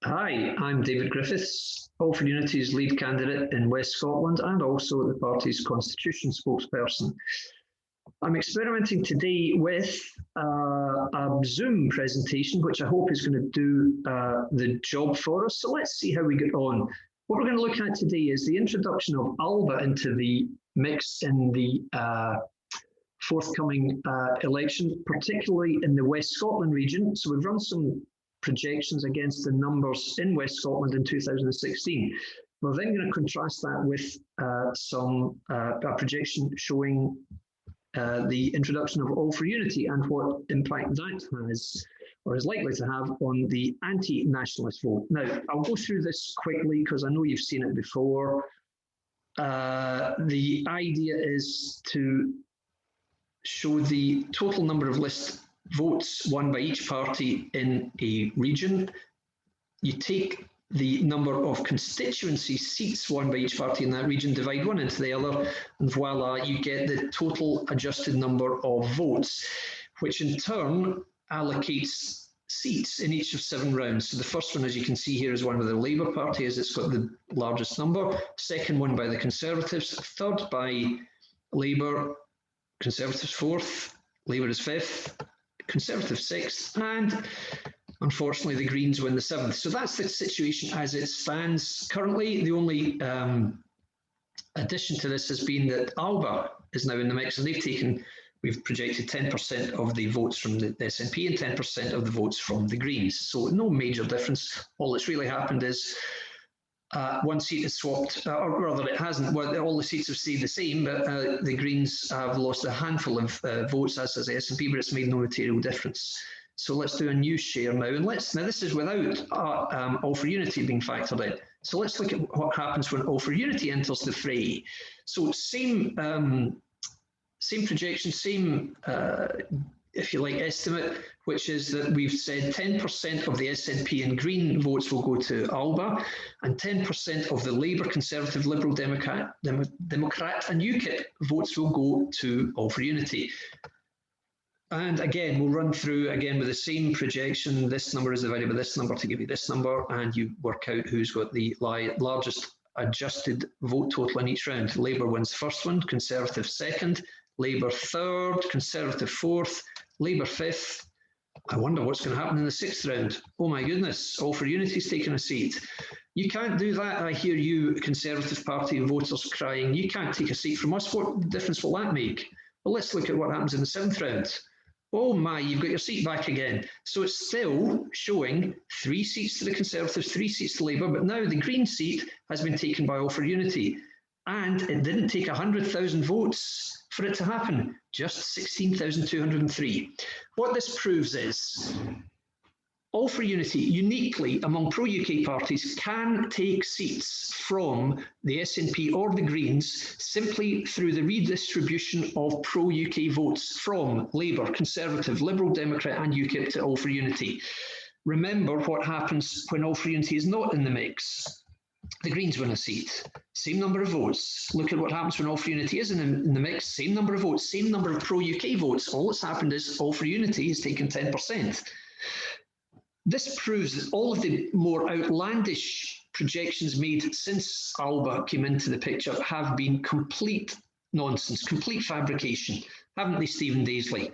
Hi, I'm David Griffiths, All for Unity's lead candidate in West Scotland and also the party's constitution spokesperson. I'm experimenting today with a Zoom presentation, which I hope is going to do the job for us. So let's see how we get on. What we're going to look at today is the introduction of Alba into the mix in the forthcoming election, particularly in the West Scotland region. So we've run some projections against the numbers in West Scotland in 2016. We're then going to contrast that with a projection showing the introduction of All for Unity and what impact that has or is likely to have on the anti-nationalist vote. Now, I'll go through this quickly because I know you've seen it before. The idea is to show the total number of list votes won by each party in a region. You take the number of constituency seats won by each party in that region, divide one into the other, and voila, you get the total adjusted number of votes, which in turn allocates seats in each of 7 rounds. So the first one, as you can see here, is one with the Labour Party, as it's got the largest number. Second one by the Conservatives. Third by Labour. Conservatives 4th. Labour is 5th. Conservatives 6th. And unfortunately, the Greens win the 7th. So that's the situation as it stands currently. The only addition to this has been that Alba is now in the mix, and we've projected 10% of the votes from the SNP and 10% of the votes from the Greens. So no major difference. All that's really happened is one seat is swapped, or rather it hasn't. Well, all the seats have stayed the same, but the Greens have lost a handful of votes, as has the SNP, but it's made no material difference. So let's do a new share now. And now this is without All for Unity being factored in. So let's look at what happens when All for Unity enters the fray. So same projection, same, if you like, estimate, which is that we've said 10% of the SNP and Green votes will go to Alba, and 10% of the Labour, Conservative, Liberal, Democrat and UKIP votes will go to All for Unity. And again, we'll run through again with the same projection. This number is divided by this number to give you this number, and you work out who's got the largest adjusted vote total in each round. Labour wins first one, Conservative second, Labour third, Conservative fourth, Labour fifth. I wonder what's going to happen in the 6th round. Oh my goodness, All for Unity's taking a seat. You can't do that. I hear you, Conservative Party voters, crying. You can't take a seat from us. What difference will that make? Well, let's look at what happens in the 7th round. Oh my, you've got your seat back again. So it's still showing 3 seats to the Conservatives, 3 seats to Labour, but now the Green seat has been taken by All for Unity. And it didn't take 100,000 votes for it to happen, just 16,203. What this proves is All for Unity, uniquely among pro-UK parties, can take seats from the SNP or the Greens simply through the redistribution of pro-UK votes from Labour, Conservative, Liberal Democrat and UKIP to All for Unity. Remember what happens when All for Unity is not in the mix. The Greens win a seat, same number of votes. Look at what happens when All for Unity is in the mix, same number of votes, same number of pro-UK votes. All that's happened is All for Unity has taken 10%. This proves that all of the more outlandish projections made since Alba came into the picture have been complete nonsense, complete fabrication, haven't they, Stephen Daisley?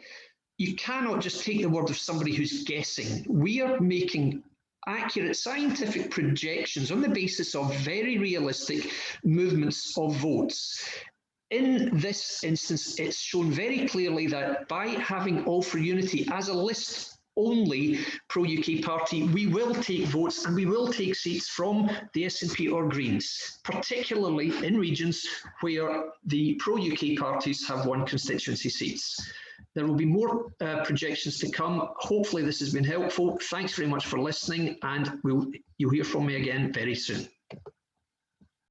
You cannot just take the word of somebody who's guessing. We are making accurate scientific projections on the basis of very realistic movements of votes. In this instance, it's shown very clearly that by having All for Unity as a list only pro-UK party, we will take votes and we will take seats from the SNP or Greens, particularly in regions where the pro-UK parties have won constituency seats. There will be more projections to come. Hopefully this has been helpful. Thanks very much for listening, and you'll hear from me again very soon.